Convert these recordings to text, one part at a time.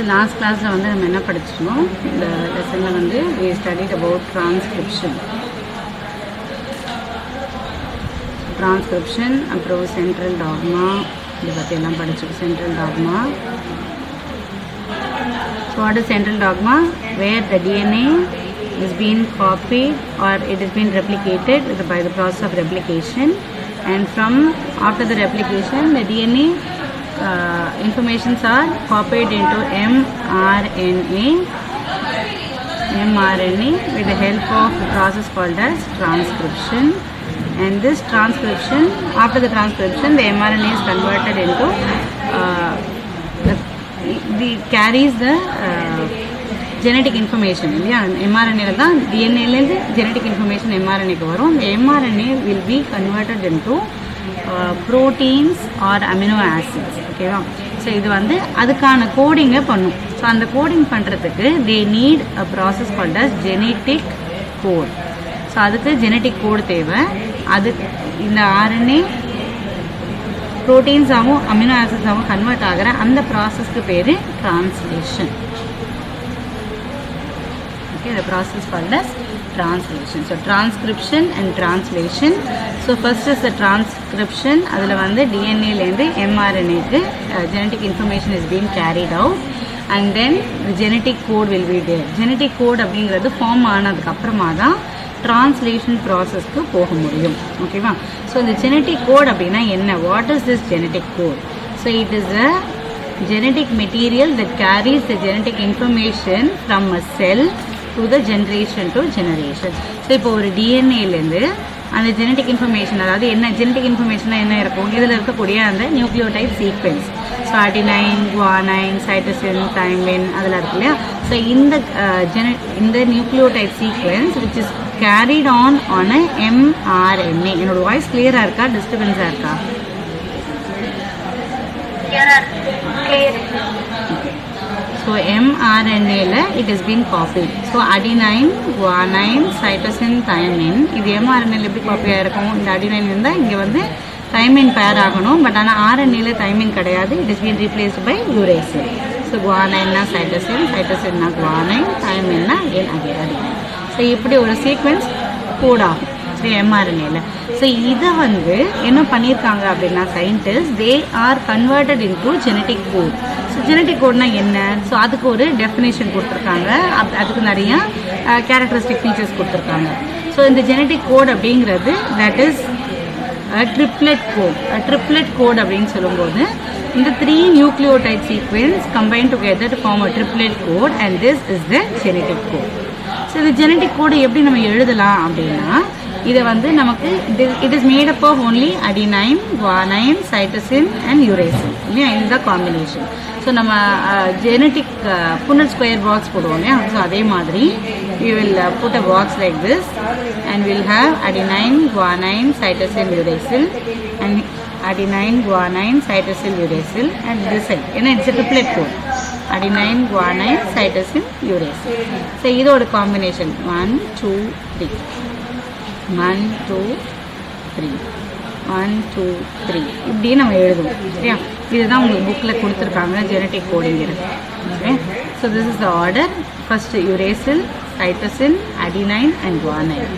Last கிளாஸில் வந்து நம்ம என்ன படிச்சிருந்தோம், இந்த லெசனில் வந்து we studied about transcription அப்புறம் சென்ட்ரல் டாக்மா இதை பற்றி எல்லாம் படிச்சிருக்கோம். Central dogma, so what is central dogma? Where the DNA is being copied or it is being replicated by the process of replication, and from after the replication the DNA informations are copied into mRNA with the help of the process called as transcription. And this transcription, after the transcription, the mRNA is converted into carries the genetic information. mRNA தான் டிஎன்ஏலேருந்து genetic information mRNAக்கு வரும். The mRNA will be converted into proteins or amino acids. ஓகேவா? So இது வந்து அதுக்கான கோடிங்கை பண்ணும். So அந்த coding பண்ணுறதுக்கு they need a process called as genetic code. So அதுக்கு ஜெனட்டிக் கோடு தேவை. அது இந்த ஆர்என்ஏ ப்ரோட்டீன்ஸாகவும் அமினோ ஆசிட்ஸாகவும் கன்வெர்ட் ஆகிற அந்த ப்ராசஸ்க்கு பேர் translation. Okay, the process called as translation. So transcription and translation. So first is the transcription. அதில் வந்து டிஎன்ஏலேருந்து எம்ஆர்என்ஏக்கு genetic information is being carried out, and then the genetic code will be there. genetic code அப்படிங்கிறது form ஆனதுக்கு அப்புறமா தான் translation ப்ராசஸ்க்கு போக முடியும். ஓகேவா? So இந்த ஜெனட்டிக் கோட் அப்படின்னா என்ன? What is this genetic code? So it is a genetic material that carries the genetic information from a cell to the generation to generation. So இப்போ ஒரு டிஎன்ஏலேருந்து அந்த ஜெனட்டிக் இன்ஃபர்மேஷன், அதாவது என்ன ஜெனட்டிக் இன்ஃபர்மேஷனாக என்ன இருக்கும், இதில் இருக்கக்கூடிய அந்த nucleotide sequence, so adenine, guanine, cytosine, thymine அதெல்லாம் இருக்கு இல்லையா? ஸோ இந்த nucleotide sequence which is carried on a mRNA. என்னோட வாய்ஸ் கிளியராக இருக்கா, டிஸ்டர்பன்ஸாக இருக்கா? ஸோ mRNAல it has been copied. So adenine, guanine, cytosine, thymine இது mRNAல எப்படி காப்பியாக இருக்கும்? இந்த அடினைன் இருந்தால் இங்கே வந்து தைமின் பேர் ஆகணும். பட் ஆனால் ஆர்என்ஏல தைமின் கிடையாது. It is been replaced by uracil. So குவானைன்னா சைட்டோசின், சைட்டோசின்னா குவானைன், தைமின்னா அடினைன். ஸோ இப்படி ஒரு சீக்வென்ஸ் கோட் ஆகும் ஸோ எம்ஆர்என்ஏல. ஸோ இதை வந்து என்ன பண்ணியிருக்காங்க அப்படின்னா scientist they are converted into genetic code. So genetic கோட்னா என்ன? ஸோ அதுக்கு ஒரு டெஃபினேஷன் கொடுத்துருக்காங்க. அதுக்கு நிறைய கேரக்டரிஸ்டிக் ஃபீச்சர்ஸ் கொடுத்துருக்காங்க. ஸோ இந்த ஜெனட்டிக் கோட் அப்படிங்கிறது that is triplet code. Triplet code அப்படின்னு சொல்லும்போது இந்த 3 nucleotide sequence combine together to form a triplet code, and this is the genetic code. So இந்த ஜெனட்டிக் கோடு எப்படி நம்ம எழுதலாம் அப்படின்னா, இதை வந்து நமக்கு it is made up of only adenine, guanine, cytosine and uracil இல்லையா? இந்த காம்பினேஷன். ஸோ நம்ம ஜெனட்டிக் புன்னட் ஸ்கொயர் பாக்ஸ் போடுவோம் இல்லையா? ஸோ அதே மாதிரி we will put a box like this, and we'll have adenine, guanine, cytosine, uracil, and adenine, guanine, cytosine, uracil, and this side it's a triplet code, adenine, guanine, cytosine, uracil. So இதோட combination 1 2 3 1 2 3 1 2 3 இப்படி நம்ம எழுதுவோம் சரியா? இதுதான் உங்களுக்கு புக்கில் கொடுத்துருக்காங்க genetic கோடிங்கிறது. Okay, so this is the order. First uracil, cytosine, adenine and guanine.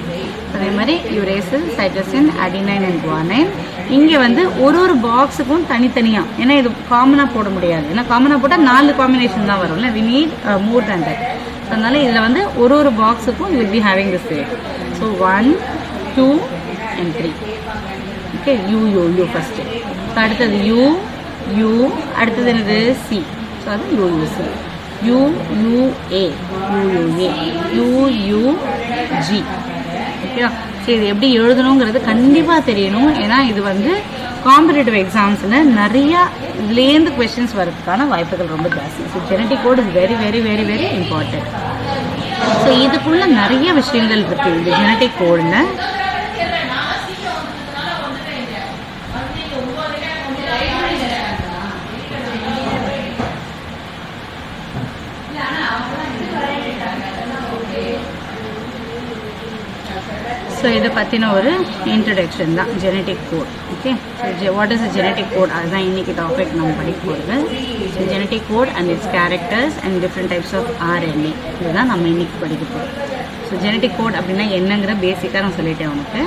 அதே மாதிரி uracil, cytosine, adenine and guanine. இங்கே வந்து ஒரு பாக்ஸுக்கும் தனித்தனியாக, ஏன்னா இது காமனாக போட முடியாது. ஏன்னா காமனாக போட்டால் 4 காம்பினேஷன் தான் வரும்ல. We need more than that. So அதனால் இதில் வந்து ஒரு பாக்ஸுக்கும் you will be having this way. So 1 2 and 3. Okay, you first. So அடுத்தது யூ அடுத்தது என்னது சி. ஸோ அது யூயூசி, யூஏ, யூயூஜி. ஓகேவா? ஸோ இது எப்படி எழுதணுங்கிறது கண்டிப்பாக தெரியணும். ஏன்னா இது வந்து காம்படிட்டிவ் எக்ஸாம்ஸில் நிறையா இதுலேருந்து கொஸ்டின்ஸ் வரதுக்கான வாய்ப்புகள் ரொம்ப ஜாஸ்தி. So genetic code is very very very very important. So இதுக்குள்ளே நிறைய விஷயங்கள் இருக்குது இந்த ஜெனட்டிக் கோடில். ஸோ இதை பற்றின ஒரு இன்ட்ரடக்ஷன் தான் genetic code. Okay, so what is a genetic code, அதுதான் இன்றைக்கி டாபிக் நம்ம படிக்க போகிறது. So genetic code and its characters and different types of RNA, இதுதான் நம்ம இன்றைக்கி படிக்க போகிறோம். ஸோ ஜெனட்டிக் கோட் அப்படின்னா என்னங்கிற பேசிக்காக நான் சொல்லிட்டேன் உனக்கு.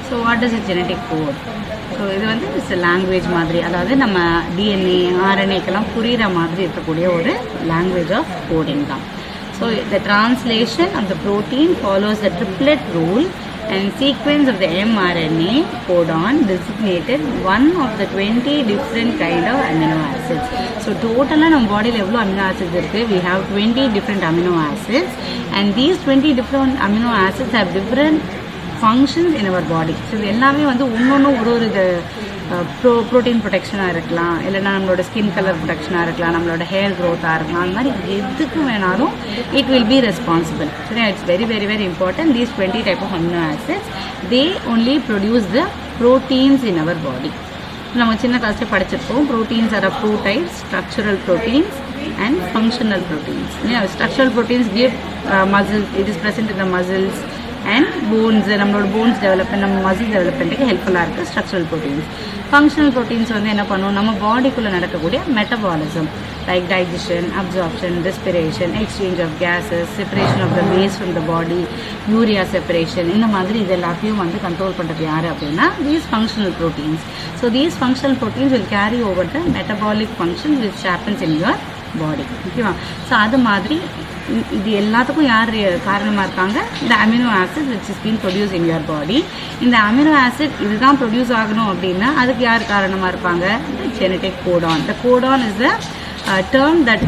So what is a genetic code? So இது வந்து இட்ஸ் லாங்குவேஜ் மாதிரி, அதாவது நம்ம DNA RNAக்கெல்லாம் புரிகிற மாதிரி இருக்கக்கூடிய ஒரு லாங்குவேஜ் ஆஃப் கோடிங் தான். So the translation of the protein follows the triplet rule and sequence of the mRNA codon designated one of the 20 different kind of amino acids. So totally நம்ம பாடியில் எவ்வளோ amino acids இருக்குது? We have 20 different amino acids and these 20 different amino acids have different functions in our body. So இது எல்லாமே வந்து ஒன்று ஒரு இது ப்ரோட்டீன் ப்ரொடெக்ஷனாக இருக்கலாம், இல்லைனா நம்மளோட ஸ்கின் கலர் ப்ரொடெக்ஷனாக இருக்கலாம், நம்மளோட ஹேர் க்ரோத்தாக இருக்கலாம், அந்த மாதிரி எதுக்கு வேணாலும் இட் வில் பி ரெஸ்பான்சிபிள். சரியா? It's very very very important. These 20 type of amino acids they only produce the proteins in our body. நம்ம சின்ன கிளாஸ்லேயே படிச்சிருப்போம், proteins are of 2 types, structural proteins and functional proteins. Yeah, structural proteins give muscle, it is present in the muscles and bones. நம்மளோட bones development, நம்ம muscle developmentக்கு ஹெல்ப்ஃபுல்லாக இருக்குது structural proteins. Functional proteins வந்து என்ன பண்ணும், நம்ம பாடிக்குள்ளே நடக்கக்கூடிய metabolism like digestion, absorption, respiration, exchange of gases, separation of the waste from the body, urea separation, இந்த மாதிரி இது எல்லாத்தையும் வந்து கண்ட்ரோல் பண்ணுறது யார் அப்படின்னா these functional proteins. So these functional proteins will carry over the metabolic function which happens in your body. ஓகேவா? So அது மாதிரி இது எல்லாத்துக்கும் யார் காரணமாக இருக்காங்க? இந்த amino acid which is been produce in your பாடி. இந்த அமினோ ஆசிட் இதுதான் ப்ரொடியூஸ் ஆகணும் அப்படின்னா அதுக்கு யார் காரணமாக இருப்பாங்க? Genetic Godan. The Godan is the term that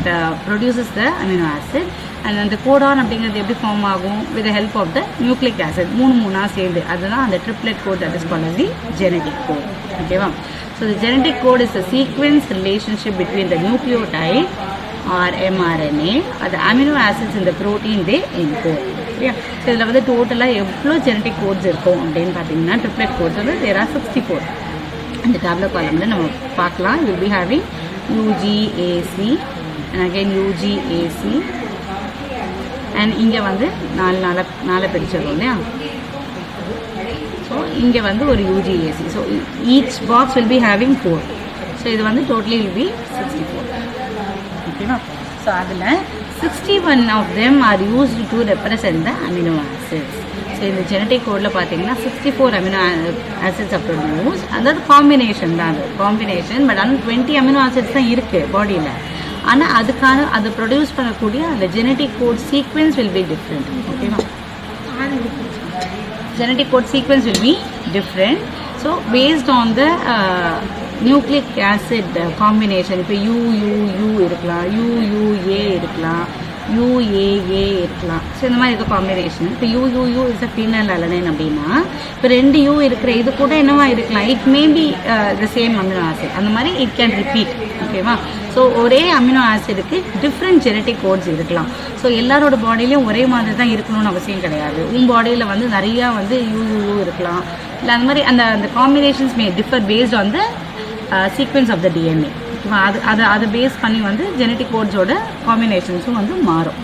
produces the amino acid. and அந்த கோடான் அப்படிங்கிறது எப்படி ஃபார்ம் ஆகும்? with the help of the nucleic acid. மூணா சேர்ந்து, அதுதான் அந்த triplet code that is called as the genetic code. ஓகேவா? so the genetic code is a sequence relationship between the nucleotide or mRNA or the amino acids in the protein they encode. சரியா? So இதில் வந்து டோட்டலாக எவ்வளோ genetic quotes இருக்கும் அப்படின்னு பார்த்தீங்கன்னா triplet quotes வந்து there are 64. இந்த டேப்லெட் காலமில் நம்ம பார்க்கலாம். you will be having UGAC and again UGAC and இங்கே வந்து நாலு பிரிச்சிருக்கோம் இல்லையா? ஸோ இங்கே வந்து ஒரு UGAC. So each box will be having 4. So இது வந்து totally will be 64. ஓகேவா? ஸோ அதில் 61 of them are used to represent the amino acids. So இந்த ஜெனட்டிக் கோடில் பார்த்தீங்கன்னா 64 அமினோ ஆசிட்ஸ் ஆஃப் ப்ரொடியூஸ், அதாவது காம்பினேஷன் தான், அது காம்பினேஷன். பட் ஆனால் 20 அமினோ ஆசிட்ஸ் தான் இருக்குது பாடியில். ஆனால் அதுக்கான அதை ப்ரொடியூஸ் பண்ணக்கூடிய அந்த genetic code sequence will be different. ஓகேவா? Genetic code sequence will be different. So based on the nucleic acid combination. இப்போ UUU இருக்கலாம், UUA இருக்கலாம், UAA இருக்கலாம். ஸோ இந்த மாதிரி இருக்க காம்பினேஷன். இப்போ UUU is a phenylalanine அப்படின்னா இப்போ 2 U இருக்கிற இது கூட என்னவா இருக்கலாம்? It may be the same amino acid. அந்த மாதிரி இட் கேன் ரிப்பீட். ஓகேவா? ஸோ ஒரே அமினோ ஆசிடுக்கு டிஃப்ரெண்ட் ஜெனட்டிக் கோட்ஸ் இருக்கலாம். ஸோ எல்லாரோட பாடியிலையும் ஒரே மாதிரி தான் இருக்கணும்னு அவசியம் கிடையாது. உன் பாடியில் வந்து நிறையா வந்து UUU இருக்கலாம், இல்லை அந்த மாதிரி அந்த combinations may differ based on the sequence of the DNA. அதை பேஸ் பண்ணி வந்து ஜெனட்டிக் கோட்ஸோட காம்பினேஷன்ஸும் வந்து மாறும்.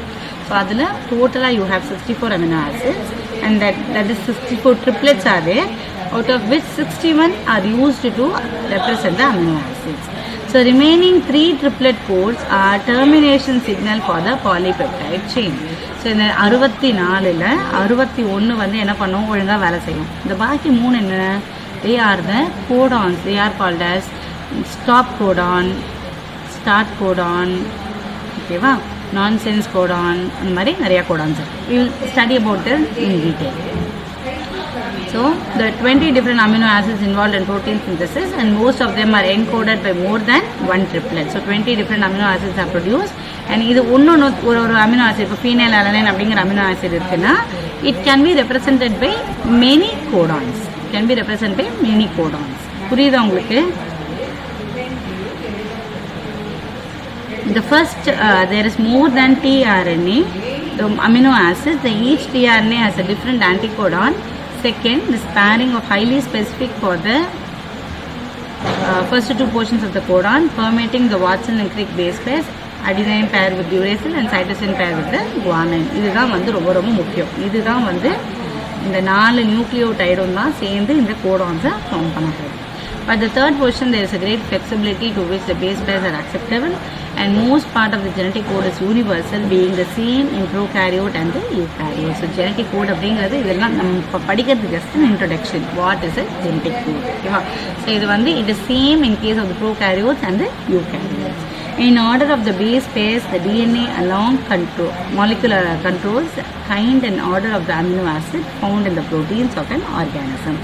ஸோ அதில் டோட்டலாக you have 64 amino acids and that is 64 triplets are there, out of which 61 are used to represent the amino acids. So remaining 3 triplet codes are termination signal for the polypeptide chain. So இந்த 64ல் 61 வந்து என்ன பண்ணும்? ஒழுங்காக வேலை செய்யும். இந்த பாக்கி 3 என்ன? they are the codons. they are called as stop codon, start codon, ஓகேவா? nonsense codon, அந்த மாதிரி நிறையா கோடான்ஸ் இருக்குது. we will study about them in detail. So the 20 different amino acids involved in protein synthesis and most of them are encoded by more than one triplet. So 20 different amino acids are produced and இது ஒரு amino acid, இப்போ phenyl alanine அப்படிங்கிற amino acid இருக்குன்னா it can be represented by many codons. It can be represented by many codons. புரியுதா உங்களுக்கு? The first, there is more than tRNA, the amino acids. Each tRNA has a different anticodon. Second, this pairing of highly specific for the first 2 portions of the codon, permitting the Watson and Crick base pairs, adenine pair with uracil and cytosine pair with the guanine. இதுதான் வந்து ரொம்ப ரொம்ப முக்கியம். இதுதான் வந்து இந்த 4 நியூக்ளியோடைடும் தான் சேர்ந்து இந்த கோடான்ஸை ஃபார்ம் பண்ண போகுது. But the third position, there is a great flexibility to which the base pairs are acceptable, and most part of the genetic code is universal, being the same in prokaryote and the eukaryote. So genetic code அப்படிங்கிறது இதெல்லாம் நம்ம படிக்கிறது just an introduction. What is a genetic code? ஓகேவா? So இது வந்து it is same in case of the prokaryotes and the eukaryotes. In order of the base pairs, the DNA along molecular controls kind and order of the amino acid found in the proteins of an organism.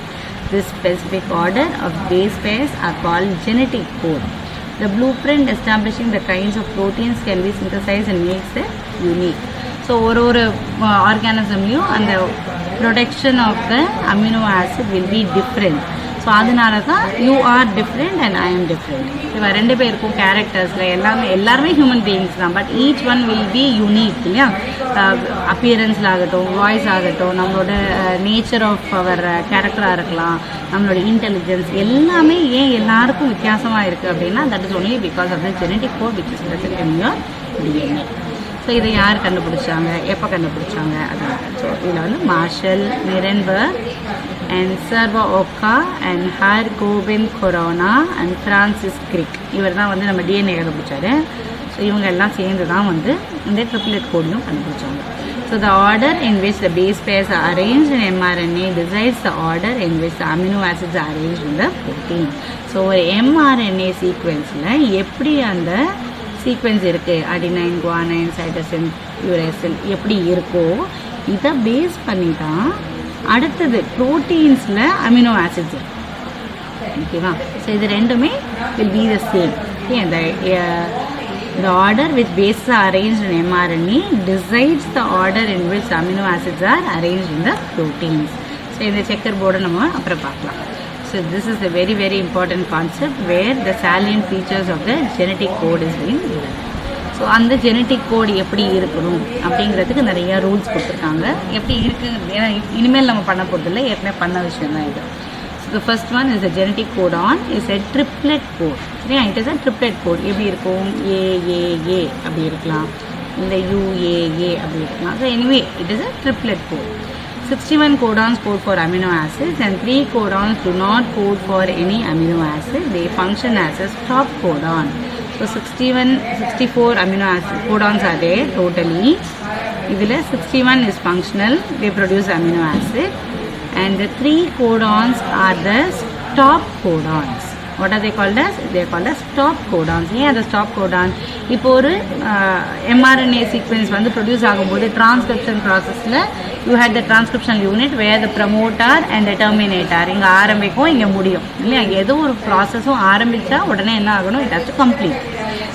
This specific order of base pairs are called genetic code. The blueprint establishing the kinds of proteins can be synthesized and makes it unique. So, ஒரு organismலையும் அந்த production of the amino acid will be different. So அதனால தான் you are different and I am different. இப்போ 2 பேருக்கும் கேரக்டர்ஸில் எல்லாருமே human beings தான், but each one will be unique இல்லையா? அப்பியரன்ஸில் ஆகட்டும், வாய்ஸ் ஆகட்டும், நம்மளோட நேச்சர் ஆஃப் அவர் கேரக்டராக இருக்கலாம், நம்மளோட இன்டெலிஜென்ஸ் எல்லாமே ஏன் எல்லாருக்கும் வித்தியாசமாக இருக்குது அப்படின்னா that is only because of the genetic code which is present in your DNA. So இதை யார் கண்டுபிடிச்சாங்க, எப்போ கண்டுபிடிச்சாங்க அப்படின்னு. ஸோ இதில் வந்து Marshall, Nirenberg and Servo Oka and Hargobind Corona and Francis Crick இவர் தான் வந்து நம்ம டிஎன்ஏ கண்டுபிடிச்சாரு. ஸோ இவங்க எல்லாம் சேர்ந்து தான் வந்து இந்த ட்ரிப்ளெட் கோடையும் கண்டுபிடிச்சாங்க. So the order in which the base pairs are arranged in mRNA decides the order in which the amino acids are arranged in the protein. So ஒரு mRNA சீக்வென்ஸில் எப்படி அந்த சீக்வென்ஸ் இருக்குது, அடினைன், குவானைன், சைட்டோசின், யூரேசில் எப்படி இருக்கோ இதை base பண்ணி தான் அடுத்தது ப்ரோட்டீன்ஸில் அமினோ ஆசிட்ஸ் இருக்கு. ஓகேவா? ஸோ இது ரெண்டுமே will be the same. Okay, the order which bases are arranged in mRNA decides the order in which amino acids are arranged in the proteins. So இந்த செக்கர் போர்டை நம்ம அப்புறம் பார்க்கலாம். So this is a very very important concept where the salient features of the genetic code is being given. So அந்த genetic code எப்படி இருக்கணும் அப்படிங்கிறதுக்கு நிறையா ரூல்ஸ் கொடுத்துருக்காங்க. எப்படி இருக்குது ஏன்னா இனிமேல் நம்ம பண்ண போகிறதில்ல, ஏற்கனவே பண்ண விஷயம் தான் இது. So the first one is a genetic code on is a triplet code. சரியா? It is a triplet code. எப்படி இருக்கும்? ஏஏஏ அப்படி இருக்கலாம், இல்லை யூஏஏ அப்படி இருக்கலாம். So anyway it is a triplet code. 61 codons code for amino acids and 3 codons do not code for any amino acid. They function as a stop codon. So 64 amino acid codons are there totally. Idhila 61 is functional, they produce amino acid, and the 3 codons are the stop codons. What are they called as? They are called as stop codons. ஏன் the stop codon? இப்போ ஒரு mRNA sequence வந்து produce ஆகும்போது transcription ப்ராசஸில் you had the transcriptional unit where the promoter and the terminator இங்கே ஆரம்பிக்கும், இங்கே முடியும் இல்லையா? ஏதோ ஒரு ப்ராசஸும் ஆரம்பித்தா உடனே என்ன ஆகணும்? It has to complete.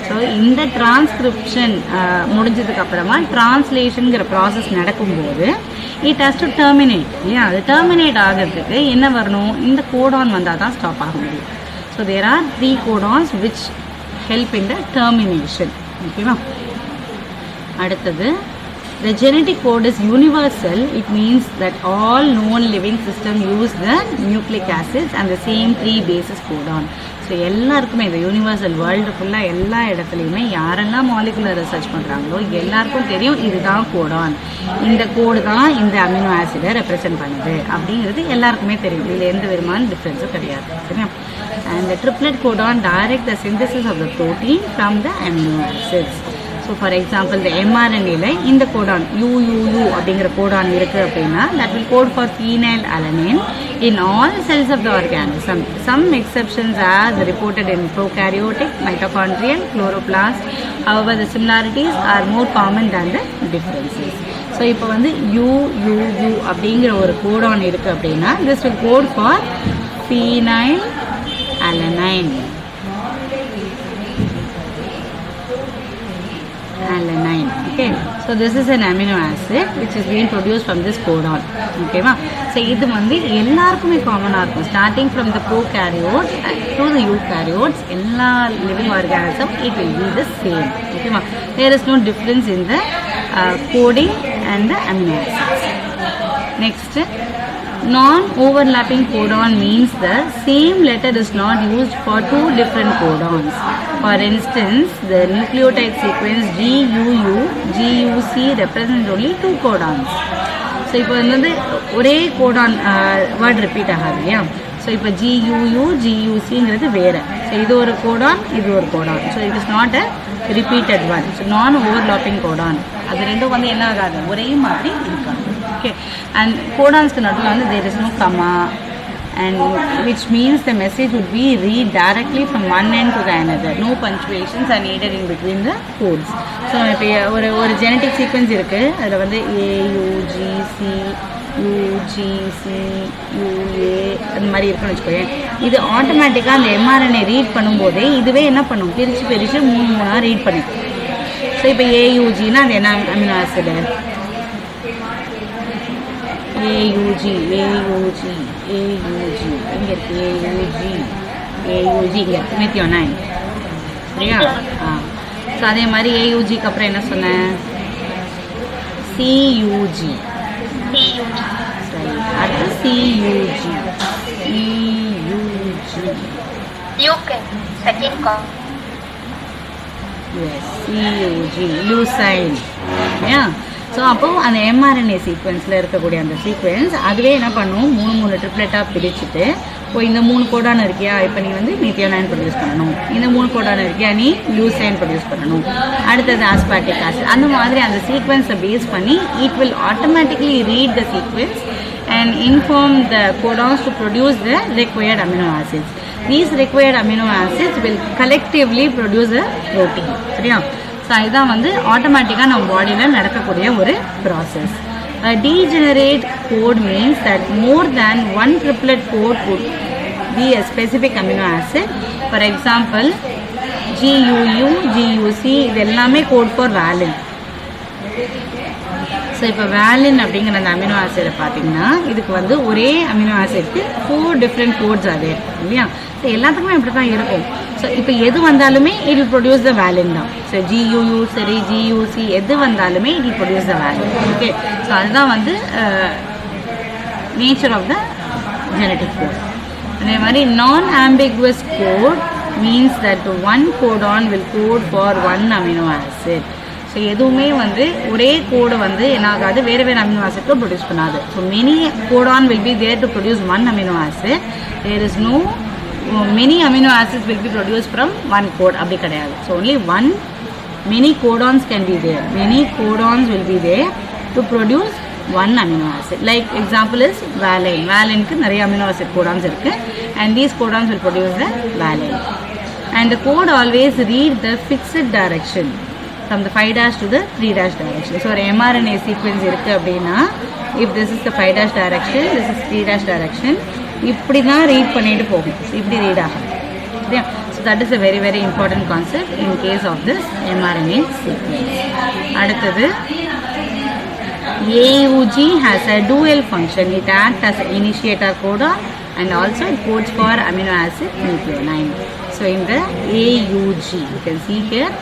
So இந்த டிரான்ஸ்கிரிப்ஷன் முடிஞ்சதுக்கப்புறமா டிரான்ஸ்லேஷனுங்கிற ப்ராசஸ் நடக்கும்போது இட் ஹஸ் டு டெர்மினேட் இல்லையா? அது டெர்மினேட் ஆகிறதுக்கு என்ன வரணும்? இந்த கோடான் வந்தால் தான் ஸ்டாப் ஆக முடியும். So there are 3 codons which help in the termination. ஓகேவா? அடுத்தது, the genetic code is universal. It means that all known living systems use the nucleic acids and the same 3 bases codon. So எல்லாருக்குமே இந்த universal world ஃபுல்லாக எல்லா இடத்துலையுமே யாரெல்லாம் molecular research பண்ணுறாங்களோ எல்லாருக்கும் தெரியும் இதுதான் கோடான், இந்த கோடு தான் இந்த அமினோ ஆசிடை ரெப்ரசென்ட் பண்ணுது அப்படிங்கிறது எல்லாருக்குமே தெரியும். இதில் எந்த விதமான டிஃப்ரென்ஸும் கிடையாது. சரியா? and the triplet codon direct the synthesis of the protein from the amino acids. So for example, the mRNA இந்த கோடான் UUU அப்படிங்கிற கோடான் இருக்குது அப்படின்னா that will code for phenylalanine in all cells of the organism. Some exceptions are reported in prokaryotic, mitochondrial, chloroplast. However, the similarities are more common than the differences. So இப்போ வந்து UUU அப்படிங்கிற ஒரு கோடான் இருக்குது அப்படின்னா this will code for phenylalanine. Okay, so this is an amino acid which is being produced from this codon. Okay va? So இது வந்து எல்லாருக்குமே காமனாக இருக்கும். starting from the prokaryotes to the eukaryotes, எல்லா living organism it will be the same. Okay va? There is no difference in the coding and the amino acids. Next, non-overlapping codon means the same letter is not used for 2 different codons. For instance, the nucleotide sequence GUU, GUC represents only 2 codons. So இப்போ வந்து ஒரே Godan word repeat ஆகாது இல்லையா. So இப்போ GUU GUCங்கிறது வேறு. So இது ஒரு கோடான், இது ஒரு Godan. So it is not a repeated one. So நான் ஓவர்லாப்பிங் கோடான். அது ரெண்டும் வந்து என்ன ஆகாது, ஒரே மாதிரி இருக்காது. ஓகே. அண்ட் கோடான்ஸ்க்கு நடுவில் வந்து there is no comma, and which means the message would be read directly from one end to the another. No punctuations are needed in between the codes. So இப்போ ஒரு genetic sequence இருக்குது, அதில் வந்து AUGC UGC UA அந்த மாதிரி இருக்குன்னு வச்சுக்கோங்க. இது ஆட்டோமேட்டிக்காக அந்த mRNA ரீட் பண்ணும்போதே இதுவே என்ன பண்ணும், பிரித்து 3 ரீட் பண்ணிக்கும். ஸோ இப்போ AUGனா அது என்ன அமினோ ஆசிட், AUG இங்கே இருக்குது, AUG இங்கே இருக்குது, மெத்தியோனைன். சரியா? ஸோ அதே மாதிரி AUGக்கு அப்புறம் என்ன சொன்னேன், CUG. சரி, அடுத்து CUG CUG லூசைன். சரியா? ஸோ அப்போது அந்த mRNA சீக்வன்ஸில் இருக்கக்கூடிய அந்த சீக்வன்ஸ் அதுவே என்ன பண்ணும், 3 ட்ரிப்ளெட்டாக பிரிச்சுட்டு, இப்போ இந்த 3 கோடான் இருக்கியா, இப்போ நீ வந்து மெத்தியோனைன் ப்ரொடியூஸ் பண்ணணும், இந்த 3 கோடான் இருக்கியா நீ லூசைன் ப்ரொடியூஸ் பண்ணணும், அடுத்தது ஆஸ்பார்டிக் ஆசிட். அந்த மாதிரி அந்த சீக்வன்ஸை பேஸ் பண்ணி it will automatically read the sequence and inform the codons to produce the required amino acids. These required amino acids will collectively produce a protein. சரியா? ஸோ இதுதான் வந்து ஆட்டோமேட்டிக்காக நம்ம பாடியில் நடக்கக்கூடிய ஒரு process. Degenerate code means that more than one triplet code could be a specific amino acid. For example, GUU, GUC இது எல்லாமே கோட் ஃபார் வேலின். ஸோ இப்போ வேலின் அப்படிங்கிற அந்த அமினோ ஆசிடை பார்த்தீங்கன்னா இதுக்கு வந்து ஒரே அமினோ ஆசிட்க்கு 4 டிஃப்ரெண்ட் கோட்ஸ் அது இருக்கும் இல்லையா. ஸோ எல்லாத்துக்குமே இப்படி தான் இருக்கும். ஸோ இப்போ எது வந்தாலுமே it will produce the valine தான். ஸோ GUU சரி GUC எது வந்தாலுமே it will produce the valine. Okay. So அதுதான் வந்து nature of the genetic code. அதே மாதிரி non ambiguous code means that one codon will code for one amino acid. So எதுவுமே வந்து ஒரே கோடை வந்து என்ன ஆகாது, வேறு வேறு அமினோ ஆசிட்க்கு ப்ரொடியூஸ் பண்ணாது. So many codon will be there to produce one amino acid. There is no many amino acids will be produce from one code, அப்படி கிடையாது. So only many codons can be there, many codons will be there to produce one amino acid. Like example is valine. வேலைனுக்கு நிறைய amino acid codons இருக்குது and these codons will produce the valine. And the code always read the fixed direction from the 5' to the 3' direction. So ஒரு mRNA sequence இருக்குது அப்படின்னா, if this is the 5' direction, this is 3' direction, இப்படி தான் read பண்ணிட்டு போகும், இப்படி read ஆகும். சரியா? So that is a very very important concept in case of this mRNA sequence. அடுத்தது AUG has a dual function. It acts as an initiator codon and also it codes for amino acid methionine. So in the AUG you can see here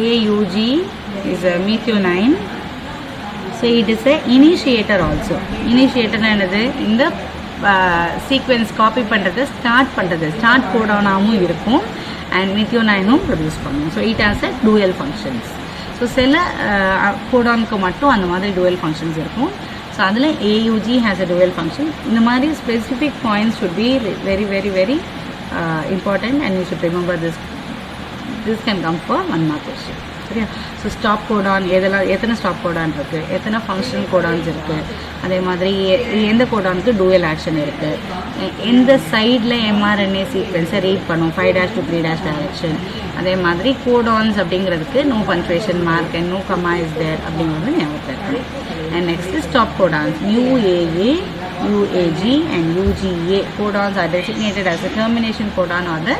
AUG is a methionine. So it is a initiator also. Initiator என்னது, இந்த sequence copy பண்ணுறது start கோடானாகவும் இருக்கும் and மெத்தியோனைனும் produce பண்ணும். So it has a dual functions. So சில கோடானுக்கு மட்டும் அந்த மாதிரி dual functions இருக்கும். ஸோ அதில் AUG has a dual function. இந்த மாதிரி specific points should be very very very important and you should remember this. This can come for 1 mark question. சரியா? So stop Godan எத்தனை ஸ்டாப் கோடான் இருக்குது, எத்தனை ஃபங்க்ஷனல் கோடான்ஸ் இருக்குது, அதே மாதிரி எந்த கோடானுக்கு டூயல் ஆக்ஷன் இருக்குது, எந்த சைடில் mRNA சீக்வென்ஸை ரீட் பண்ணும் 5' to 3' டைரக்ஷன். அதே மாதிரி கோடான்ஸ் அப்படிங்கிறதுக்கு no punctuation mark and no comma is there அப்படிங்கிறது ஞாபகத்தில் இருக்கணும். And next stop codons UAA, UAG and UGA codons are designated as a termination codon or the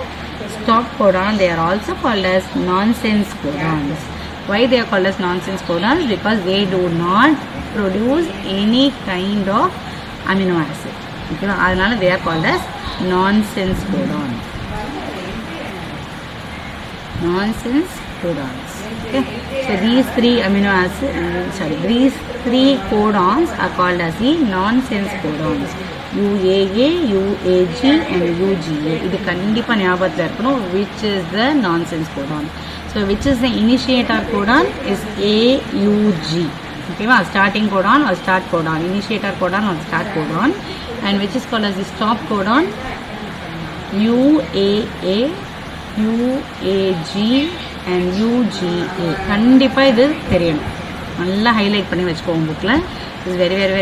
stop codon. They are also called as nonsense codons. Why they are called as nonsense codons? Because they do not produce any kind of amino acid. Okay, adanaல they are called as nonsense codons. Nonsense codons. Okay, so these three codons are called as the nonsense codons. UAA, UAG and UGA. இது கண்டிப்பாக ஞாபகத்தில் இருக்கணும். which is the nonsense codon. So which is the initiator codon is AUG. ஓகேவா, starting Godan or start codon, initiator codon or start codon, and which is called as the stop codon UAA, UAG and UGA. கண்டிப்பாக இது தெரியணும். நல்லா highlight பண்ணி வச்சுக்கோங்க புக்கில். Is very very